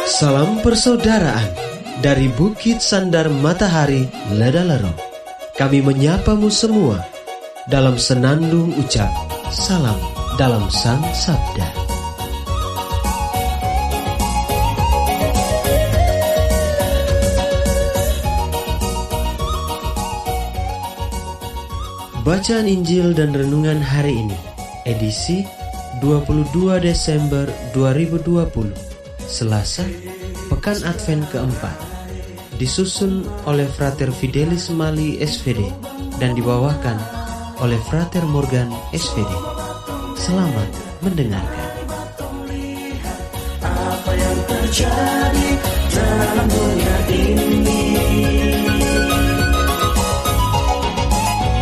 Salam persaudaraan dari Bukit Sandar Matahari Ledalero. Kami menyapamu semua dalam senandung ucap salam dalam Sang Sabda. Bacaan Injil dan Renungan hari ini, edisi 22 Desember 2020, Selasa, Pekan Advent keempat, disusun oleh Frater Fidelis Mali SVD dan dibawakan oleh Frater Morgan SVD. Selamat mendengarkan. Apa yang terjadi dalam dunia ini?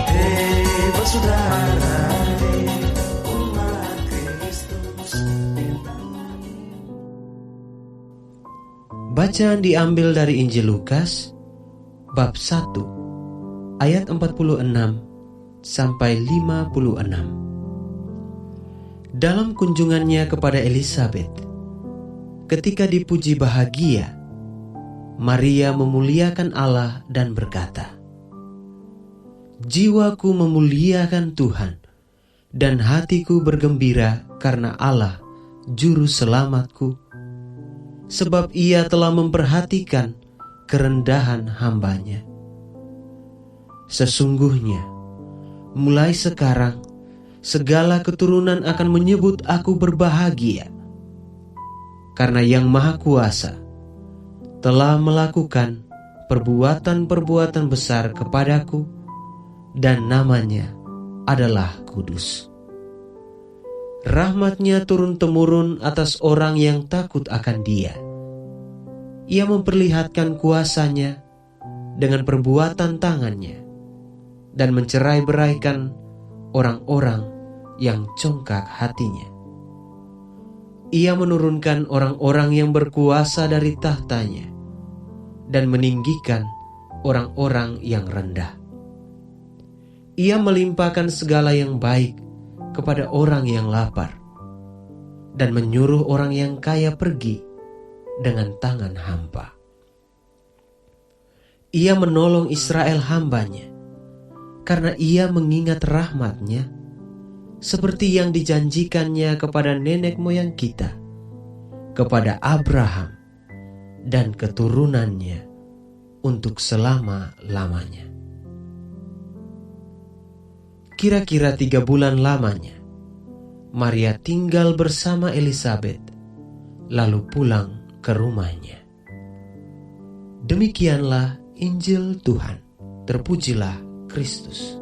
Hei bersaudara, umat Kristus. Bacaan diambil dari Injil Lukas bab 1 ayat 46 sampai 56. Dalam kunjungannya kepada Elisabet, ketika dipuji bahagia, Maria memuliakan Allah dan berkata, "Jiwaku memuliakan Tuhan, dan hatiku bergembira karena Allah, Juru Selamatku, sebab Ia telah memperhatikan kerendahan hamba-Nya. Sesungguhnya, mulai sekarang, segala keturunan akan menyebut aku berbahagia, karena Yang Maha Kuasa telah melakukan perbuatan-perbuatan besar kepadaku, dan namanya adalah kudus. Rahmat-Nya turun-temurun atas orang yang takut akan Dia. Ia memperlihatkan kuasa-Nya dengan perbuatan tangan-Nya dan mencerai-beraikan orang-orang yang congkak hatinya. Ia menurunkan orang-orang yang berkuasa dari tahtanya dan meninggikan orang-orang yang rendah. Ia melimpahkan segala yang baik kepada orang yang lapar dan menyuruh orang yang kaya pergi dengan tangan hampa. Ia menolong Israel hamba-Nya karena Ia mengingat rahmat-Nya seperti yang dijanjikan-Nya kepada nenek moyang kita, kepada Abraham dan keturunan-Nya untuk selama-lamanya." Kira-kira 3 bulan lamanya, Maria tinggal bersama Elisabet, lalu pulang ke rumahnya. Demikianlah Injil Tuhan. Terpujilah Kristus.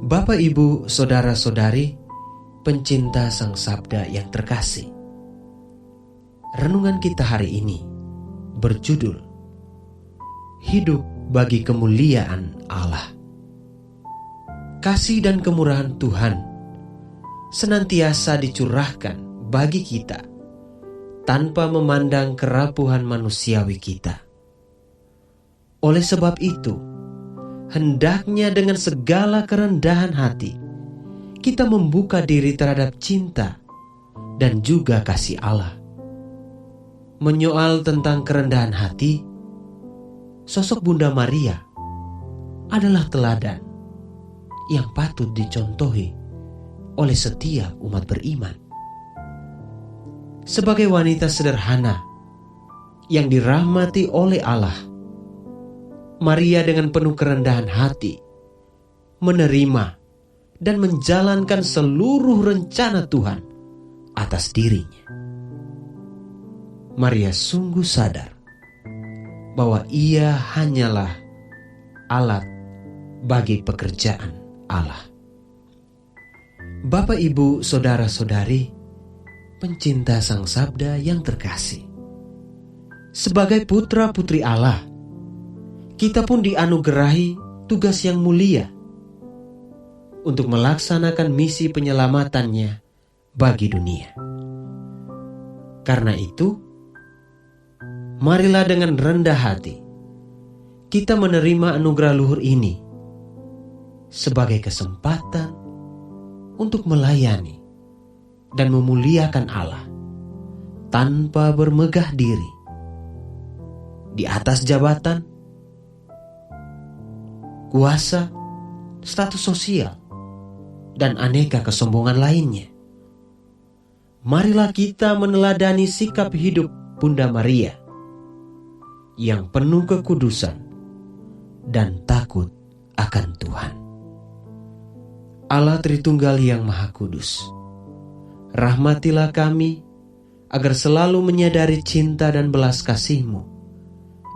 Bapak, Ibu, saudara-saudari, pencinta Sang Sabda yang terkasih. Renungan kita hari ini berjudul Hidup bagi Kemuliaan Allah. Kasih dan kemurahan Tuhan senantiasa dicurahkan bagi kita tanpa memandang kerapuhan manusiawi kita. Oleh sebab itu, hendaknya dengan segala kerendahan hati kita membuka diri terhadap cinta dan juga kasih Allah. Menyoal tentang kerendahan hati, sosok Bunda Maria adalah teladan yang patut dicontohi oleh setiap umat beriman. Sebagai wanita sederhana yang dirahmati oleh Allah, Maria dengan penuh kerendahan hati menerima dan menjalankan seluruh rencana Tuhan atas dirinya. Maria sungguh sadar bahwa ia hanyalah alat bagi pekerjaan Allah. Bapak, Ibu, saudara-saudari, pencinta Sang Sabda yang terkasih. Sebagai putra-putri Allah, kita pun dianugerahi tugas yang mulia untuk melaksanakan misi penyelamatannya bagi dunia. Karena itu, marilah dengan rendah hati kita menerima anugerah luhur ini sebagai kesempatan untuk melayani dan memuliakan Allah tanpa bermegah diri di atas jabatan, kuasa, status sosial, dan aneka kesombongan lainnya. Marilah kita meneladani sikap hidup Bunda Maria yang penuh kekudusan dan takut akan Tuhan. Allah Tritunggal yang Maha Kudus, rahmatilah kami agar selalu menyadari cinta dan belas kasih-Mu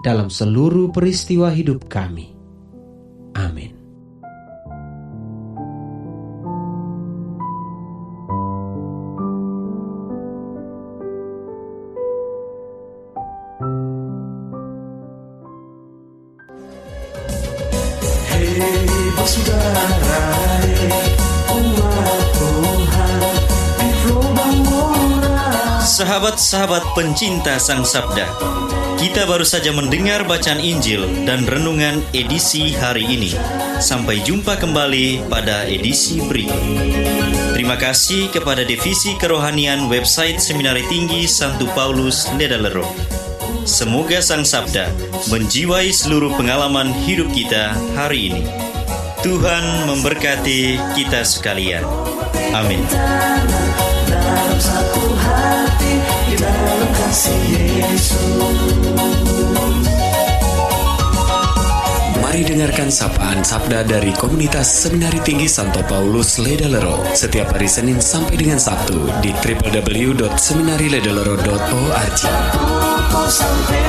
dalam seluruh peristiwa hidup kami. Amin. Sahabat-sahabat pencinta Sang Sabda, kita baru saja mendengar bacaan Injil dan renungan edisi hari ini. Sampai jumpa kembali pada edisi berikut. Terima kasih kepada Divisi Kerohanian website Seminari Tinggi Santo Paulus Ledalero. Semoga Sang Sabda menjiwai seluruh pengalaman hidup kita hari ini. Tuhan memberkati kita sekalian. Amin. Dalam satu hati, di dalam kasih Yesus. Mari dengarkan sapaan sabda dari komunitas Seminari Tinggi Santo Paulus Ledalero setiap hari Senin sampai dengan Sabtu di www.seminariledelero.org. Sampai